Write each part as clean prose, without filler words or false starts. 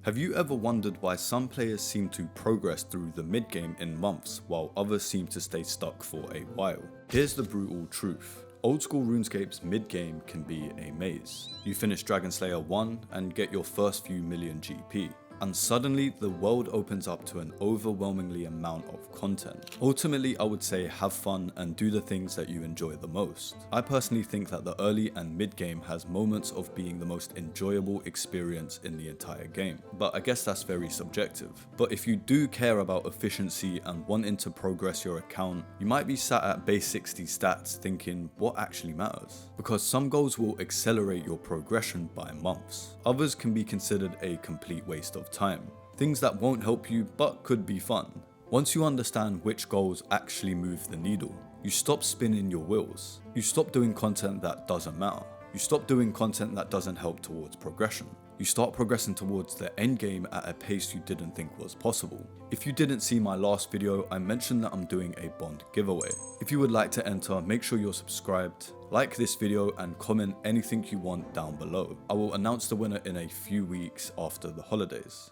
Have you ever wondered why some players seem to progress through the mid-game in months while others seem to stay stuck for a while? Here's the brutal truth. Old School RuneScape's mid-game can be a maze. You finish Dragon Slayer 1 and get your first few million GP. And suddenly the world opens up to an overwhelmingly amount of content. Ultimately, I would say have fun and do the things that you enjoy the most. I personally think that the early and mid game has moments of being the most enjoyable experience in the entire game, but I guess that's very subjective. But if you do care about efficiency and wanting to progress your account, you might be sat at base 60 stats thinking what actually matters, because some goals will accelerate your progression by months. Others can be considered a complete waste of time, things that won't help you but could be fun. Once you understand which goals actually move the needle, you stop spinning your wheels. You stop doing content that doesn't matter. You stop doing content that doesn't help towards progression. You start progressing towards the end game at a pace you didn't think was possible. If you didn't see my last video, I mentioned that I'm doing a bond giveaway. If you would like to enter, make sure you're subscribed, like this video and comment anything you want down below. I will announce the winner in a few weeks after the holidays.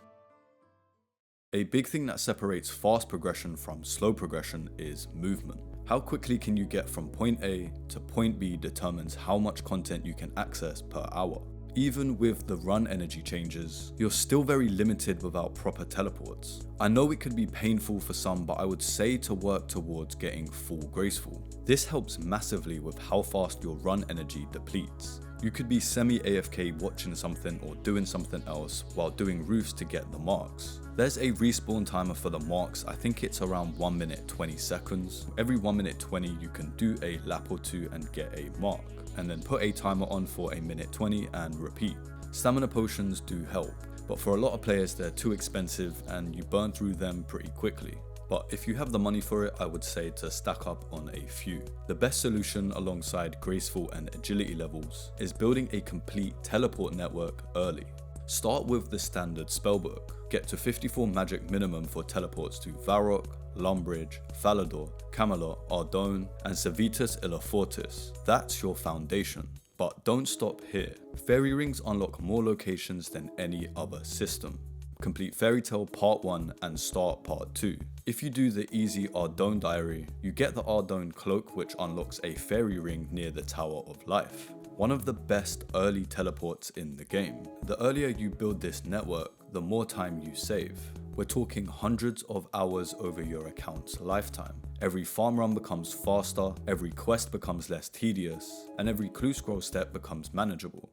A big thing that separates fast progression from slow progression is movement. How quickly can you get from point A to point B determines how much content you can access per hour. Even with the run energy changes, you're still very limited without proper teleports. I know it could be painful for some, but I would say to work towards getting full graceful. This helps massively with how fast your run energy depletes. You could be semi-AFK watching something or doing something else while doing roofs to get the marks. There's a respawn timer for the marks. I think it's around 1 minute 20 seconds. Every 1 minute 20 you can do a lap or two and get a mark, and then put a timer on for 1 minute 20 and repeat. Stamina potions do help, but for a lot of players they're too expensive and you burn through them pretty quickly. But if you have the money for it, I would say to stack up on a few. The best solution alongside graceful and agility levels is building a complete teleport network early. Start with the standard spellbook. Get to 54 magic minimum for teleports to Varrock, Lumbridge, Falador, Camelot, Ardougne, and Civitas Illifortis. That's your foundation. But don't stop here. Fairy rings unlock more locations than any other system. Complete Fairy Tale Part 1 and start Part 2. If you do the easy Ardougne diary, you get the Ardougne cloak, which unlocks a fairy ring near the Tower of Life. One of the best early teleports in the game. The earlier you build this network, the more time you save. We're talking hundreds of hours over your account's lifetime. Every farm run becomes faster, every quest becomes less tedious, and every clue scroll step becomes manageable.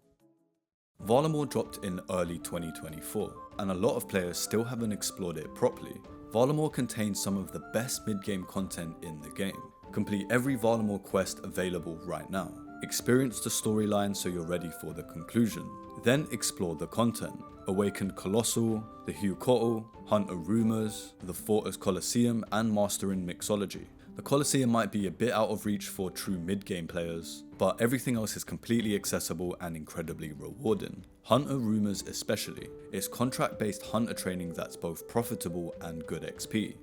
Valamore dropped in early 2024, and a lot of players still haven't explored it properly. Valamore contains some of the best mid-game content in the game. Complete every Valamore quest available right now. Experience the storyline so you're ready for the conclusion. Then explore the content. Awaken Colossal, the Hucoatl, Hunt a Rumors, the Fortress Colosseum, and Mastering Mixology. The Colosseum might be a bit out of reach for true mid-game players, but everything else is completely accessible and incredibly rewarding. Hunt a Rumors especially. It's contract-based hunter training that's both profitable and good XP.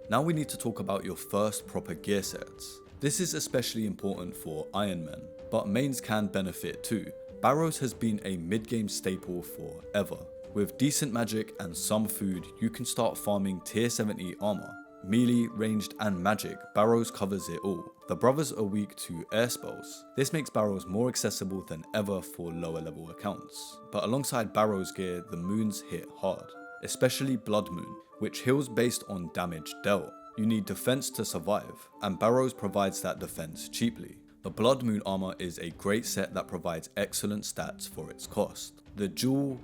Now we need to talk about your first proper gear sets. This is especially important for ironman, but mains can benefit too. Barrows has been a mid-game staple forever. With decent magic and some food, you can start farming tier 70 armor. Melee, ranged and magic, Barrows covers it all. The brothers are weak to air spells. This makes Barrows more accessible than ever for lower level accounts. But alongside Barrows gear, the moons hit hard, especially Blood Moon, which heals based on damage dealt. You need defense to survive, and Barrows provides that defense cheaply. The Blood Moon armor is a great set that provides excellent stats for its cost. The Jewel,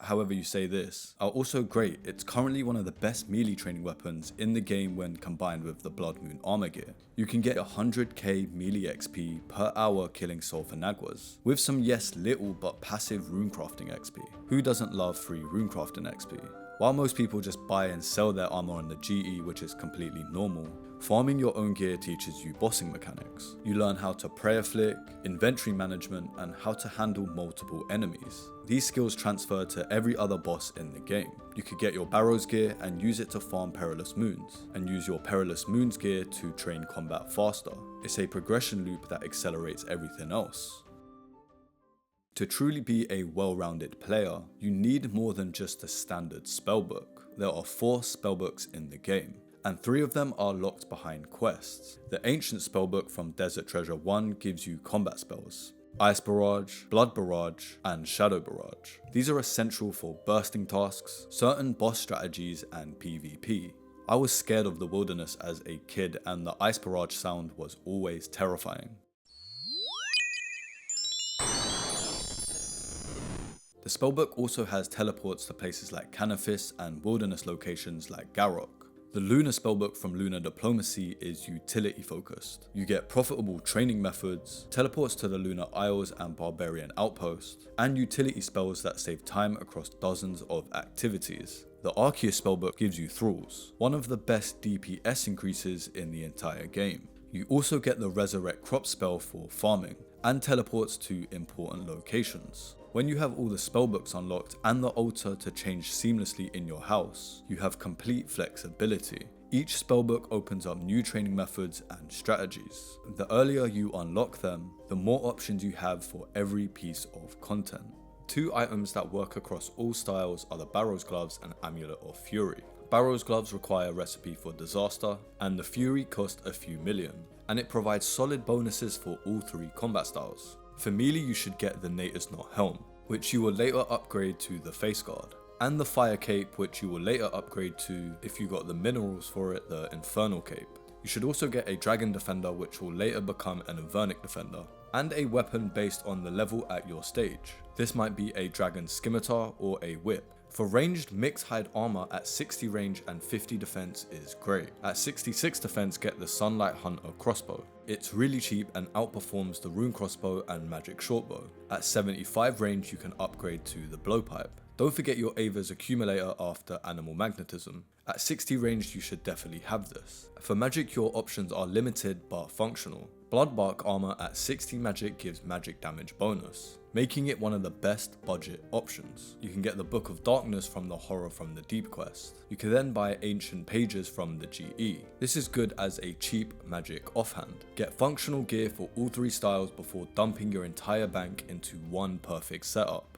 however you say this, are also great. It's currently one of the best melee training weapons in the game when combined with the Blood Moon armor gear. You can get 100k melee XP per hour killing Sulfur Naguas, with some yes little but passive runecrafting XP. Who doesn't love free runecrafting XP? While most people just buy and sell their armor on the GE, which is completely normal, farming your own gear teaches you bossing mechanics. You learn how to prayer flick, inventory management, and how to handle multiple enemies. These skills transfer to every other boss in the game. You could get your Barrows gear and use it to farm Perilous Moons, and use your Perilous Moons gear to train combat faster. It's a progression loop that accelerates everything else. To truly be a well-rounded player, you need more than just a standard spellbook. There are 4 spellbooks in the game, and 3 of them are locked behind quests. The Ancient spellbook from Desert Treasure 1 gives you combat spells: Ice Barrage, Blood Barrage, and Shadow Barrage. These are essential for bursting tasks, certain boss strategies, and PvP. I was scared of the wilderness as a kid, and the Ice Barrage sound was always terrifying. The spellbook also has teleports to places like Canifis and wilderness locations like Garrock. The Lunar spellbook from Lunar Diplomacy is utility focused. You get profitable training methods, teleports to the Lunar Isles and Barbarian Outpost, and utility spells that save time across dozens of activities. The Arceus spellbook gives you Thralls, one of the best DPS increases in the entire game. You also get the Resurrect Crop spell for farming, and teleports to important locations. When you have all the spellbooks unlocked and the altar to change seamlessly in your house, you have complete flexibility. Each spellbook opens up new training methods and strategies. The earlier you unlock them, the more options you have for every piece of content. 2 items that work across all styles are the Barrow's Gloves and Amulet of Fury. Barrow's Gloves require a recipe for disaster, and the Fury cost a few million, and it provides solid bonuses for all 3 combat styles. For melee you should get the Natus Knot Helm, which you will later upgrade to the Face Guard, and the Fire Cape, which you will later upgrade to, if you got the minerals for it, the Infernal Cape. You should also get a Dragon Defender, which will later become an Invernic Defender, and a weapon based on the level at your stage. This might be a Dragon Scimitar or a Whip. For ranged, mixed hide armor at 60 range and 50 defense is great. At 66 defense, get the Sunlight Hunter crossbow. It's really cheap and outperforms the rune crossbow and magic shortbow. At 75 range, you can upgrade to the blowpipe. Don't forget your Ava's accumulator after animal magnetism. At 60 range, you should definitely have this. For magic, your options are limited but functional. Bloodbark armor at 60 magic gives magic damage bonus, making it one of the best budget options. You can get the Book of Darkness from the Horror from the Deep quest. You can then buy Ancient Pages from the GE. This is good as a cheap magic offhand. Get functional gear for all 3 styles before dumping your entire bank into one perfect setup.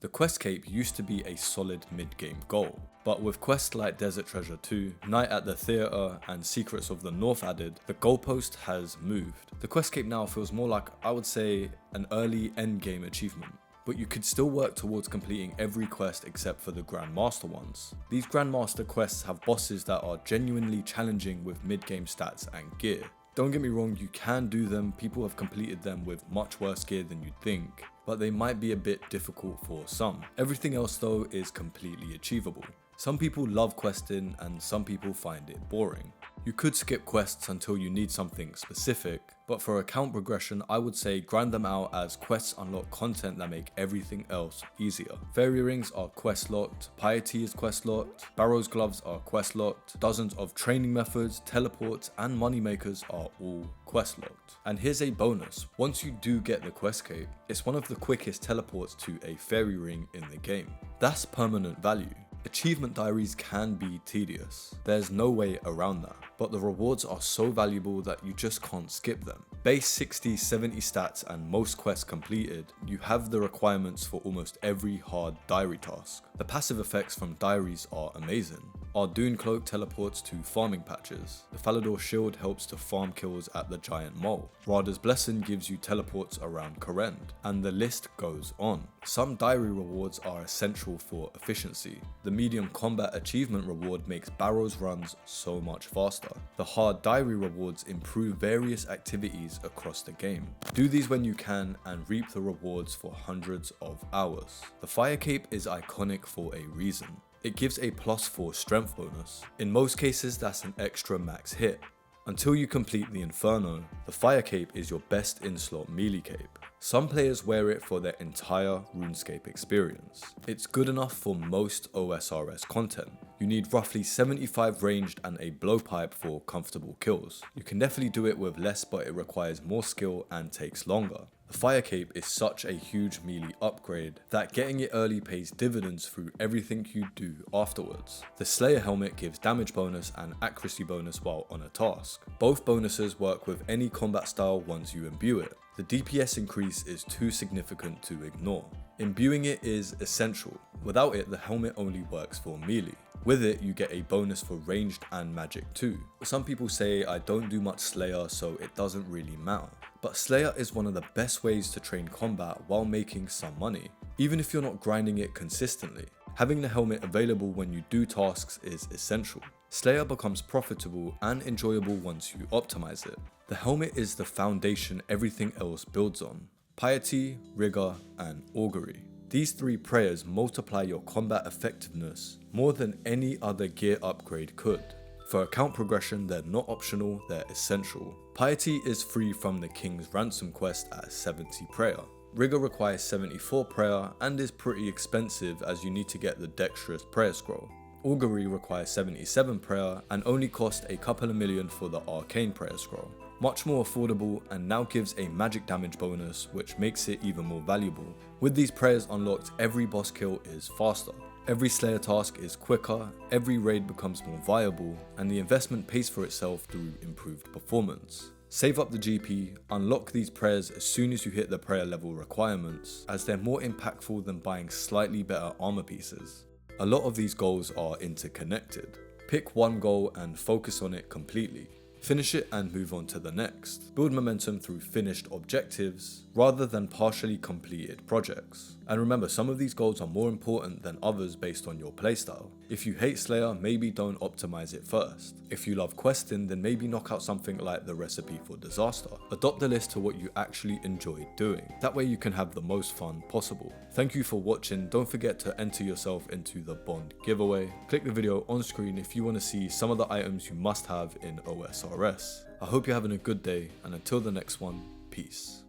The Quest Cape used to be a solid mid-game goal, but with quests like Desert Treasure 2, Night at the Theatre, and Secrets of the North added, the goalpost has moved. The Quest Cape now feels more like, I would say, an early endgame achievement, but you could still work towards completing every quest except for the Grandmaster ones. These Grandmaster quests have bosses that are genuinely challenging with mid-game stats and gear. Don't get me wrong, you can do them, people have completed them with much worse gear than you'd think, but they might be a bit difficult for some. Everything else though is completely achievable. Some people love questing and some people find it boring. You could skip quests until you need something specific, but for account progression I would say grind them out as quests unlock content that make everything else easier. Fairy Rings are quest locked, Piety is quest locked, Barrow's Gloves are quest locked, dozens of training methods, teleports and moneymakers are all quest locked. And here's a bonus, once you do get the Quest Cape, it's one of the quickest teleports to a Fairy Ring in the game. That's permanent value. Achievement diaries can be tedious, there's no way around that, but the rewards are so valuable that you just can't skip them. Base 60-70 stats and most quests completed, you have the requirements for almost every hard diary task. The passive effects from diaries are amazing. Our Dune Cloak teleports to farming patches, the Falador Shield helps to farm kills at the Giant Mole, Rada's Blessing gives you teleports around Korend, and the list goes on. Some diary rewards are essential for efficiency. The medium combat achievement reward makes Barrow's runs so much faster. The hard diary rewards improve various activities across the game. Do these when you can and reap the rewards for hundreds of hours. The Fire Cape is iconic for a reason. It gives a +4 strength bonus. In most cases that's an extra max hit. Until you complete the Inferno, the Fire Cape is your best in-slot melee cape. Some players wear it for their entire RuneScape experience. It's good enough for most OSRS content. You need roughly 75 ranged and a blowpipe for comfortable kills. You can definitely do it with less, but it requires more skill and takes longer. The Fire Cape is such a huge melee upgrade that getting it early pays dividends through everything you do afterwards. The Slayer helmet gives damage bonus and accuracy bonus while on a task. Both bonuses work with any combat style once you imbue it. The DPS increase is too significant to ignore. Imbuing it is essential. Without it, the helmet only works for melee. With it, you get a bonus for ranged and magic too. Some people say I don't do much Slayer, so it doesn't really matter. But Slayer is one of the best ways to train combat while making some money, even if you're not grinding it consistently. Having the helmet available when you do tasks is essential. Slayer becomes profitable and enjoyable once you optimize it. The helmet is the foundation everything else builds on. Piety, Rigor, and Augury. These 3 prayers multiply your combat effectiveness more than any other gear upgrade could. For account progression, they're not optional, they're essential. Piety is free from the King's Ransom quest at 70 prayer. Rigor requires 74 prayer and is pretty expensive as you need to get the Dexterous prayer scroll. Augury requires 77 prayer and only cost a couple of million for the Arcane prayer scroll. Much more affordable and now gives a magic damage bonus which makes it even more valuable. With these prayers unlocked, every boss kill is faster. Every Slayer task is quicker, every raid becomes more viable, and the investment pays for itself through improved performance. Save up the GP, unlock these prayers as soon as you hit the prayer level requirements, as they're more impactful than buying slightly better armor pieces. A lot of these goals are interconnected. Pick one goal and focus on it completely. Finish it and move on to the next. Build momentum through finished objectives rather than partially completed projects. And remember, some of these goals are more important than others based on your playstyle. If you hate Slayer, maybe don't optimize it first. If you love questing, then maybe knock out something like the recipe for disaster. Adopt the list to what you actually enjoy doing. That way you can have the most fun possible. Thank you for watching. Don't forget to enter yourself into the Bond giveaway. Click the video on screen if you want to see some of the items you must have in OSRS. I hope you're having a good day, and until the next one, peace.